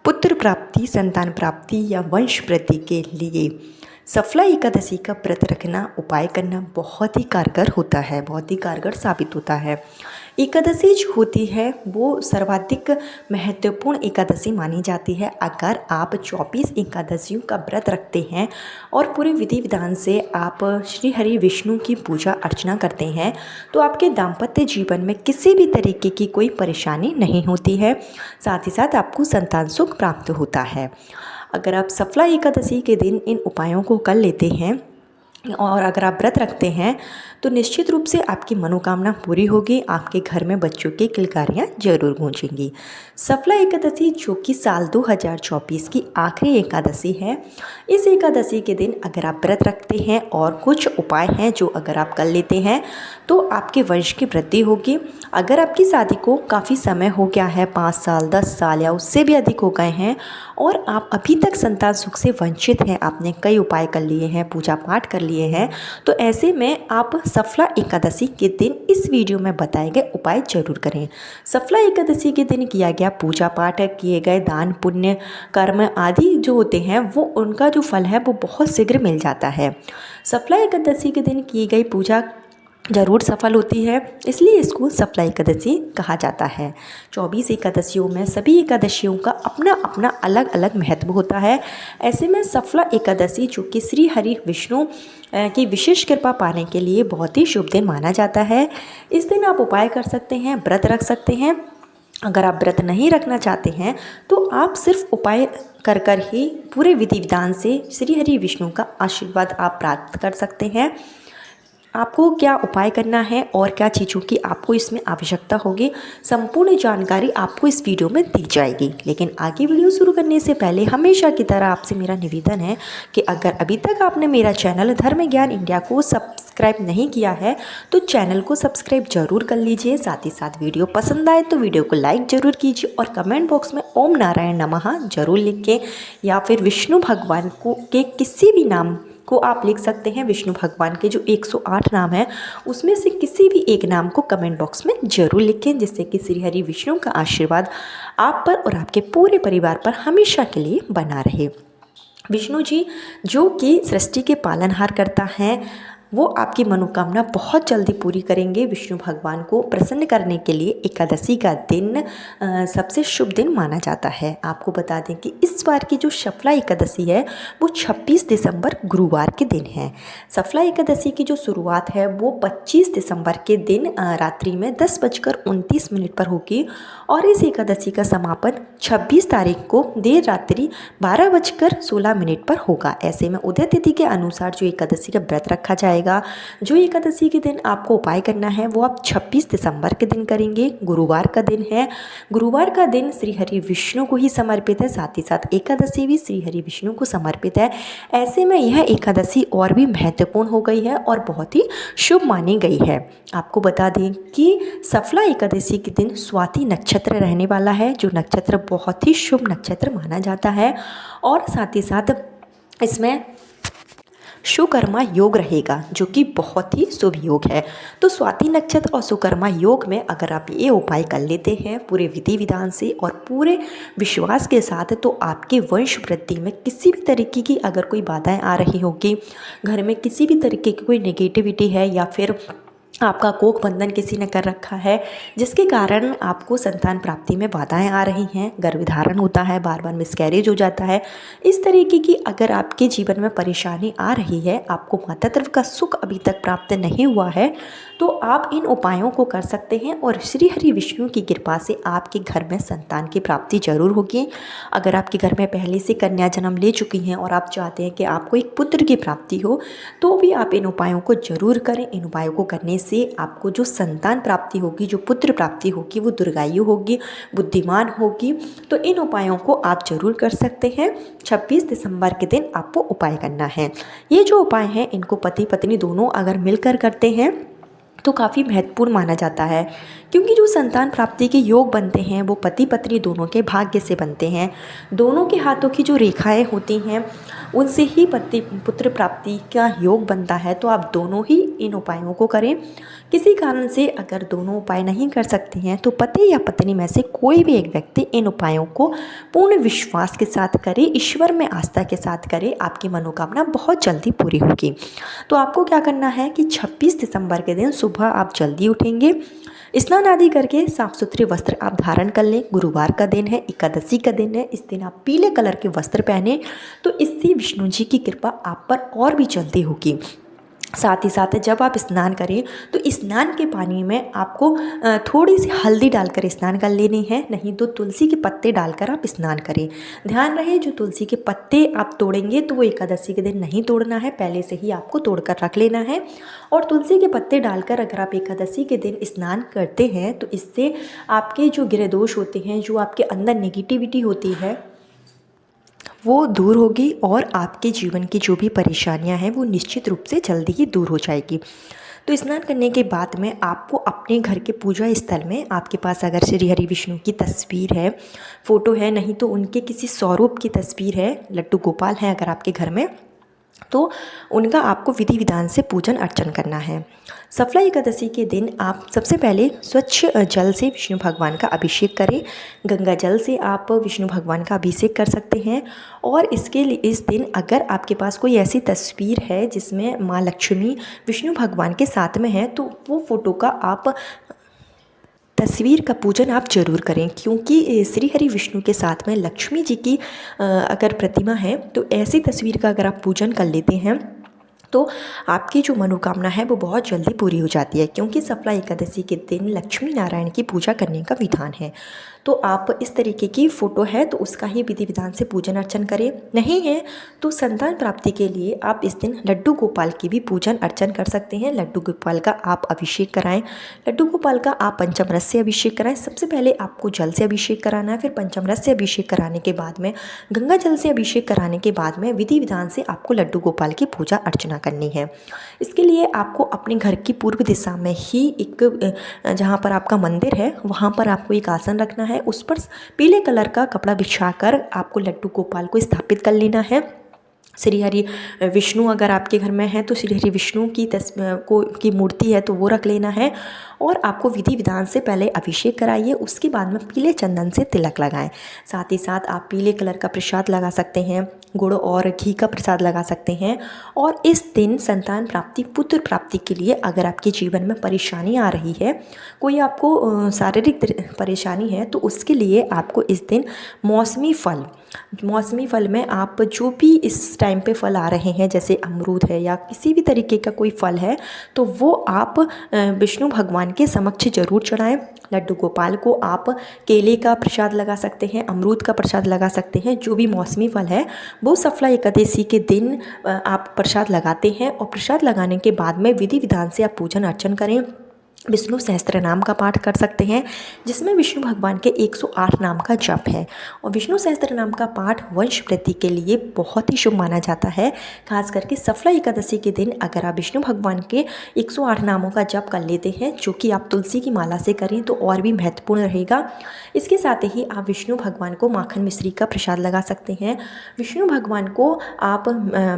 पुत्र प्राप्ति, संतान प्राप्ति या वंश वृद्धि के लिए सफला एकादशी का व्रत रखना, उपाय करना बहुत ही कारगर होता है, बहुत ही कारगर साबित होता है। एकादशी जो होती है वो सर्वाधिक महत्वपूर्ण एकादशी मानी जाती है। अगर आप 24 एकादशियों का व्रत रखते हैं और पूरे विधि विधान से आप श्री हरि विष्णु की पूजा अर्चना करते हैं तो आपके दाम्पत्य जीवन में किसी भी तरीके की कोई परेशानी नहीं होती है। साथ ही साथ आपको संतान सुख प्राप्त होता है। अगर आप सफला एकादशी के दिन इन उपायों को कर लेते हैं और अगर आप व्रत रखते हैं तो निश्चित रूप से आपकी मनोकामना पूरी होगी, आपके घर में बच्चों की किलकारियाँ जरूर गूंजेंगी। सफला एकादशी जो कि साल 2024 की आखिरी एकादशी है, इस एकादशी के दिन अगर आप व्रत रखते हैं और कुछ उपाय हैं जो अगर आप कर लेते हैं तो आपके वंश की वृद्धि होगी। अगर आपकी शादी को काफ़ी समय हो गया है, 5 साल 10 साल या उससे भी अधिक हो गए हैं और आप अभी तक संतान सुख से वंचित हैं, आपने कई उपाय कर लिए हैं, पूजा पाठ कर लिए हैं, तो ऐसे में आप सफला एकादशी के दिन इस वीडियो में बताए गए उपाय जरूर करें। सफला एकादशी के दिन किया गया पूजा पाठ, किए गए दान पुण्य कर्म आदि जो होते हैं वो उनका जो फल है वो बहुत शीघ्र मिल जाता है। सफला एकादशी के दिन की गई पूजा जरूर सफल होती है, इसलिए इसको सफला एकादशी कहा जाता है। 24 एकादशियों में सभी एकादशियों का अपना अपना अलग अलग महत्व होता है। ऐसे में सफला एकादशी जो कि श्री हरि विष्णु की विशेष कृपा पाने के लिए बहुत ही शुभ दिन माना जाता है। इस दिन आप उपाय कर सकते हैं, व्रत रख सकते हैं। अगर आप व्रत नहीं रखना चाहते हैं तो आप सिर्फ उपाय कर कर ही पूरे विधि विधान से श्री हरि विष्णु का आशीर्वाद आप प्राप्त कर सकते हैं। आपको क्या उपाय करना है और क्या चीज़ों की आपको इसमें आवश्यकता होगी, संपूर्ण जानकारी आपको इस वीडियो में दी जाएगी। लेकिन आगे वीडियो शुरू करने से पहले हमेशा की तरह आपसे मेरा निवेदन है कि अगर अभी तक आपने मेरा चैनल धर्म ज्ञान इंडिया को सब्सक्राइब नहीं किया है तो चैनल को सब्सक्राइब जरूर कर लीजिए। साथ ही साथ वीडियो पसंद आए तो वीडियो को लाइक जरूर कीजिए और कमेंट बॉक्स में ओम नारायण नमः जरूर लिखें या फिर विष्णु भगवान को के किसी भी नाम को आप लिख सकते हैं। विष्णु भगवान के जो 108 नाम हैं उसमें से किसी भी एक नाम को कमेंट बॉक्स में जरूर लिखें, जिससे कि श्री हरि विष्णु का आशीर्वाद आप पर और आपके पूरे परिवार पर हमेशा के लिए बना रहे। विष्णु जी जो कि सृष्टि के पालनहार करता है वो आपकी मनोकामना बहुत जल्दी पूरी करेंगे। विष्णु भगवान को प्रसन्न करने के लिए एकादशी का दिन सबसे शुभ दिन माना जाता है। आपको बता दें कि इस बार की जो सफला एकादशी है वो 26 दिसंबर गुरुवार के दिन है। सफला एकादशी की जो शुरुआत है वो 25 दिसंबर के दिन रात्रि में 10:29 पर होगी और इस एकादशी का समापन 26 तारीख को देर रात्रि 12:16 पर होगा। ऐसे में उदय तिथि के अनुसार जो एकादशी का व्रत रखा जाएगा, जो एकादशी के दिन आपको उपाय करना है वो आप 26 दिसंबर के दिन करेंगे। गुरुवार का दिन है। गुरुवार का दिन श्री हरि विष्णु को ही समर्पित है, साथ ही साथ एकादशी भी श्री हरि विष्णु को समर्पित है। ऐसे में यह एकादशी और भी महत्वपूर्ण हो गई है और बहुत ही शुभ मानी गई है। आपको बता दें कि सफला एकादशी के दिन स्वाति नक्षत्र रहने वाला है, जो नक्षत्र बहुत ही शुभ नक्षत्र माना जाता है और साथ ही साथ इसमें सुकर्मा योग रहेगा जो कि बहुत ही शुभ योग है। तो स्वाति नक्षत्र और सुकर्मा योग में अगर आप ये उपाय कर लेते हैं पूरे विधि विधान से और पूरे विश्वास के साथ तो आपके वंश वृद्धि में किसी भी तरीके की अगर कोई बाधाएं आ रही होगी, घर में किसी भी तरीके की कोई नेगेटिविटी है या फिर आपका कोख बंधन किसी ने कर रखा है जिसके कारण आपको संतान प्राप्ति में बाधाएं आ रही हैं, गर्भधारण होता है, बार बार मिसकैरेज हो जाता है, इस तरीके की अगर आपके जीवन में परेशानी आ रही है, आपको मातृत्व का सुख अभी तक प्राप्त नहीं हुआ है तो आप इन उपायों को कर सकते हैं और श्री हरि विष्णु की कृपा से आपके घर में संतान की प्राप्ति जरूर होगी। अगर आपके घर में पहले से कन्या जन्म ले चुकी हैं और आप चाहते हैं कि आपको एक पुत्र की प्राप्ति हो तो भी आप इन उपायों को जरूर करें। इन उपायों को करने से आपको जो संतान प्राप्ति होगी, जो पुत्र प्राप्ति होगी वो दीर्घायु होगी, बुद्धिमान होगी। तो इन उपायों को आप जरूर कर सकते हैं। 26 दिसंबर के दिन आपको उपाय करना है। ये जो उपाय हैं इनको पति पत्नी दोनों अगर मिलकर करते हैं तो काफ़ी महत्वपूर्ण माना जाता है, क्योंकि जो संतान प्राप्ति के योग बनते हैं वो पति पत्नी दोनों के भाग्य से बनते हैं। दोनों के हाथों की जो रेखाएं होती हैं उनसे ही पति पुत्र प्राप्ति का योग बनता है। तो आप दोनों ही इन उपायों को करें। किसी कारण से अगर दोनों उपाय नहीं कर सकते हैं तो पति या पत्नी में से कोई भी एक व्यक्ति इन उपायों को पूर्ण विश्वास के साथ करे, ईश्वर में आस्था के साथ करे, आपकी मनोकामना बहुत जल्दी पूरी होगी। तो आपको क्या करना है कि 26 दिसंबर के दिन सुबह आप जल्दी उठेंगे, स्नान आदि करके साफ सुथरे वस्त्र आप धारण कर लें। गुरुवार का दिन है, एकादशी का दिन है, इस दिन आप पीले कलर के वस्त्र पहने, तो इससे विष्णु जी की कृपा आप पर और भी जल्दी होगी। साथ ही साथ जब आप स्नान करें तो स्नान के पानी में आपको थोड़ी सी हल्दी डालकर स्नान कर लेनी है, नहीं तो तुलसी के पत्ते डालकर आप स्नान करें। ध्यान रहे जो तुलसी के पत्ते आप तोड़ेंगे तो वो एकादशी के दिन नहीं तोड़ना है, पहले से ही आपको तोड़कर रख लेना है। और तुलसी के पत्ते डालकर अगर आप एकादशी के दिन स्नान करते हैं तो इससे आपके जो ग्रह दोष होते हैं, जो आपके अंदर नेगेटिविटी होती है, वो दूर होगी और आपके जीवन की जो भी परेशानियां हैं वो निश्चित रूप से जल्दी ही दूर हो जाएगी। तो स्नान करने के बाद में आपको अपने घर के पूजा स्थल में, आपके पास अगर श्री हरि विष्णु की तस्वीर है, फ़ोटो है, नहीं तो उनके किसी स्वरूप की तस्वीर है, लड्डू गोपाल है अगर आपके घर में, तो उनका आपको विधि विधान से पूजन अर्चन करना है। सफला एकादशी के दिन आप सबसे पहले स्वच्छ जल से विष्णु भगवान का अभिषेक करें। गंगा जल से आप विष्णु भगवान का अभिषेक कर सकते हैं। और इसके लिए इस दिन अगर आपके पास कोई ऐसी तस्वीर है जिसमें माँ लक्ष्मी विष्णु भगवान के साथ में है, तो वो फ़ोटो का आप तस्वीर का पूजन आप जरूर करें, क्योंकि श्री हरि विष्णु के साथ में लक्ष्मी जी की अगर प्रतिमा है तो ऐसी तस्वीर का अगर आप पूजन कर लेते हैं तो आपकी जो मनोकामना है वो बहुत जल्दी पूरी हो जाती है। क्योंकि सफला एकादशी के दिन लक्ष्मी नारायण की पूजा करने का विधान है। तो आप इस तरीके की फ़ोटो है तो उसका ही विधि विधान से पूजन अर्चन करें। नहीं है तो संतान प्राप्ति के लिए आप इस दिन लड्डू गोपाल की भी पूजन अर्चन कर सकते हैं। लड्डू गोपाल का आप अभिषेक कराएं। लड्डू गोपाल का आप पंचामृत से अभिषेक कराएं। सबसे पहले आपको जल से अभिषेक कराना है, फिर पंचामृत से अभिषेक कराने के बाद में गंगा जल से अभिषेक कराने के बाद में विधि विधान से आपको लड्डू गोपाल की पूजा अर्चना करनी है। इसके लिए आपको अपने घर की पूर्व दिशा में ही एक जहाँ पर आपका मंदिर है वहाँ पर आपको एक आसन रखना है। उस पर पीले कलर का कपड़ा बिछाकर आपको लड्डू गोपाल को स्थापित कर लेना है। श्री हरि विष्णु अगर आपके घर में है तो श्री हरि विष्णु की मूर्ति है तो वो रख लेना है। और आपको विधि विधान से पहले अभिषेक कराइए, उसके बाद में पीले चंदन से तिलक लगाएं। साथ ही साथ आप पीले कलर का प्रसाद लगा सकते हैं, गुड़ और घी का प्रसाद लगा सकते हैं। और इस दिन संतान प्राप्ति, पुत्र प्राप्ति के लिए अगर आपके जीवन में परेशानी आ रही है, कोई आपको शारीरिक परेशानी है, तो उसके लिए आपको इस दिन मौसमी फल में आप जो भी इस टाइम पे फल आ रहे हैं, जैसे अमरूद है या किसी भी तरीके का कोई फल है, तो वो आप विष्णु भगवान के समक्ष जरूर चढ़ाएं। लड्डू गोपाल को आप केले का प्रसाद लगा सकते हैं, अमरूद का प्रसाद लगा सकते हैं। जो भी मौसमी फल है वो सफला एकादशी के दिन आप प्रसाद लगाते हैं। और प्रसाद लगाने के बाद में विधि विधान से आप पूजन अर्चन करें। विष्णु सहस्त्र नाम का पाठ कर सकते हैं, जिसमें विष्णु भगवान के 108 नाम का जप है। और विष्णु सहस्त्र नाम का पाठ वंश वृद्धि के लिए बहुत ही शुभ माना जाता है। खास करके सफला एकादशी के दिन अगर आप विष्णु भगवान के 108 नामों का जप कर लेते हैं, जो कि आप तुलसी की माला से करें, तो और भी महत्वपूर्ण रहेगा। इसके साथ ही आप विष्णु भगवान को माखन मिश्री का प्रसाद लगा सकते हैं। विष्णु भगवान को आप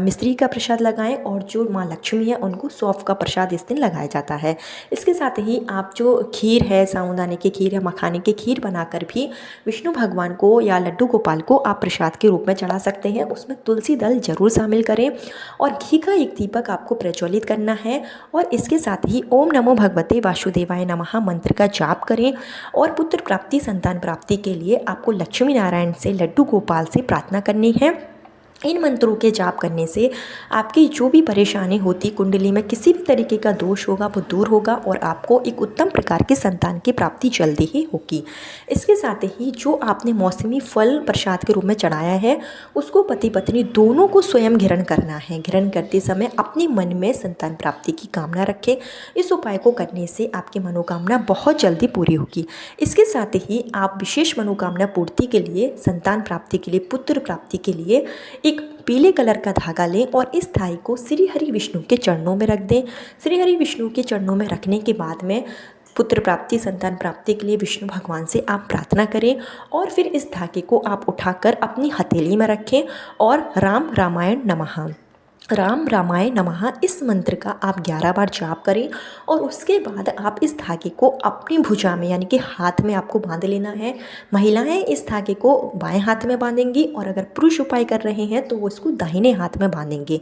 मिश्री का प्रसाद लगाएं और जो माँ लक्ष्मी है उनको सौंफ का प्रसाद इस दिन लगाया जाता है। इसके साथ ही आप जो खीर है, साबूदाने की खीर या मखाने की खीर बनाकर भी विष्णु भगवान को या लड्डू गोपाल को आप प्रसाद के रूप में चढ़ा सकते हैं। उसमें तुलसी दल जरूर शामिल करें और घी का एक दीपक आपको प्रज्वलित करना है। और इसके साथ ही ओम नमो भगवते वासुदेवाय नमः मंत्र का जाप करें। और पुत्र प्राप्ति, संतान प्राप्ति के लिए आपको लक्ष्मी नारायण से, लड्डू गोपाल से प्रार्थना करनी है। इन मंत्रों के जाप करने से आपकी जो भी परेशानी होती, कुंडली में किसी भी तरीके का दोष होगा वो दूर होगा और आपको एक उत्तम प्रकार के संतान की प्राप्ति जल्दी ही होगी। इसके साथ ही जो आपने मौसमी फल प्रसाद के रूप में चढ़ाया है, उसको पति पत्नी दोनों को स्वयं ग्रहण करना है। ग्रहण करते समय अपने मन में संतान प्राप्ति की कामना रखें। इस उपाय को करने से आपकी मनोकामना बहुत जल्दी पूरी होगी। इसके साथ ही आप विशेष मनोकामना पूर्ति के लिए, संतान प्राप्ति के लिए, पुत्र प्राप्ति के लिए एक पीले कलर का धागा लें और इस धागे को श्री हरि विष्णु के चरणों में रख दें। श्री हरि विष्णु के चरणों में रखने के बाद में पुत्र प्राप्ति, संतान प्राप्ति के लिए विष्णु भगवान से आप प्रार्थना करें और फिर इस धागे को आप उठाकर अपनी हथेली में रखें और राम रामायण नमः, राम रामाय नमः इस मंत्र का आप 11 बार जाप करें और उसके बाद आप इस धागे को अपनी भुजा में यानी कि हाथ में आपको बांध लेना है। महिलाएं इस धागे को बाएं हाथ में बांधेंगी और अगर पुरुष उपाय कर रहे हैं तो वो इसको दाहिने हाथ में बांधेंगे।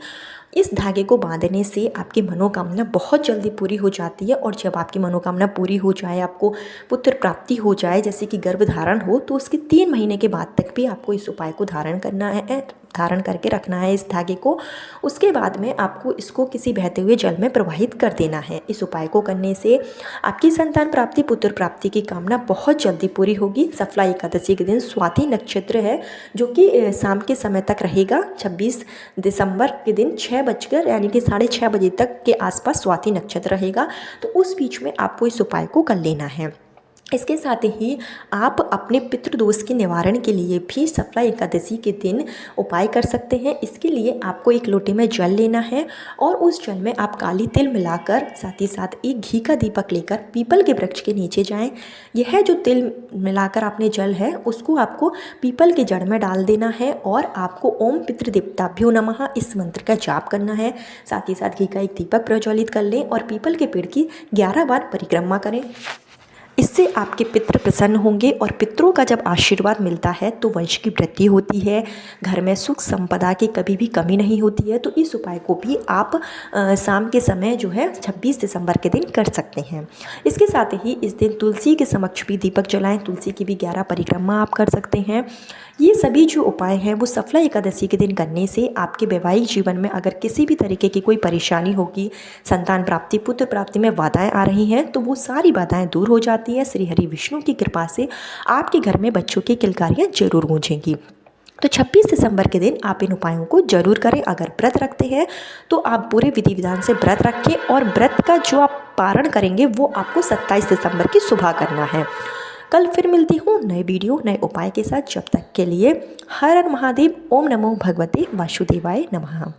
इस धागे को बांधने से आपकी मनोकामना बहुत जल्दी पूरी हो जाती है और जब आपकी मनोकामना पूरी हो जाए, आपको पुत्र प्राप्ति हो जाए, जैसे कि गर्भधारण हो, तो उसके 3 महीने के बाद तक भी आपको इस उपाय को धारण करना है, धारण करके रखना है इस धागे को। उसके बाद में आपको इसको किसी बहते हुए जल में प्रवाहित कर देना है। इस उपाय को करने से आपकी संतान प्राप्ति, पुत्र प्राप्ति की कामना बहुत जल्दी पूरी होगी। सफला एकादशी के दिन स्वाति नक्षत्र है जो कि शाम के समय तक रहेगा। 26 दिसंबर के दिन 6 बजकर यानी कि 6:30 बजे तक के आसपास स्वाति नक्षत्र रहेगा, तो उस बीच में आपको इस उपाय को कर लेना है। इसके साथ ही आप अपने पितृदोष के निवारण के लिए भी सफला एकादशी के दिन उपाय कर सकते हैं। इसके लिए आपको एक लोटे में जल लेना है और उस जल में आप काली तिल मिलाकर साथ ही साथ एक घी का दीपक लेकर पीपल के वृक्ष के नीचे जाएं। यह जो तिल मिलाकर आपने जल है उसको आपको पीपल के जड़ में डाल देना है और आपको ओम पितृदेवताभ्यो नमः इस मंत्र का जाप करना है। साथ ही साथ घी का एक दीपक प्रज्वलित कर लें और पीपल के पेड़ की 11 बार परिक्रमा करें। इससे आपके पितृ प्रसन्न होंगे और पितरों का जब आशीर्वाद मिलता है तो वंश की वृद्धि होती है, घर में सुख संपदा की कभी भी कमी नहीं होती है। तो इस उपाय को भी आप शाम के समय जो है 26 दिसंबर के दिन कर सकते हैं। इसके साथ ही इस दिन तुलसी के समक्ष भी दीपक जलाएं, तुलसी की भी 11 परिक्रमा आप कर सकते हैं। ये सभी जो उपाय हैं वो सफला एकादशी के दिन करने से आपके वैवाहिक जीवन में अगर किसी भी तरीके की कोई परेशानी होगी, संतान प्राप्ति, पुत्र प्राप्ति में बाधाएं आ रही हैं, तो वो सारी बाधाएं दूर हो जाती है। श्री हरि विष्णु की कृपा से आपके घर में बच्चों की किलकारियां जरूर गूंजेंगी। तो 26 दिसंबर के दिन आप इन उपायों को जरूर करें। अगर व्रत रखते हैं तो आप पूरे विधि विधान से व्रत रखें और व्रत का जो आप पारण करेंगे वो आपको 27 दिसंबर की सुबह करना है। कल फिर मिलती हूँ नए वीडियो नए उपाय के साथ। जब तक के लिए हर हर महादेव। ओम नमो भगवते वासुदेवाय नमः।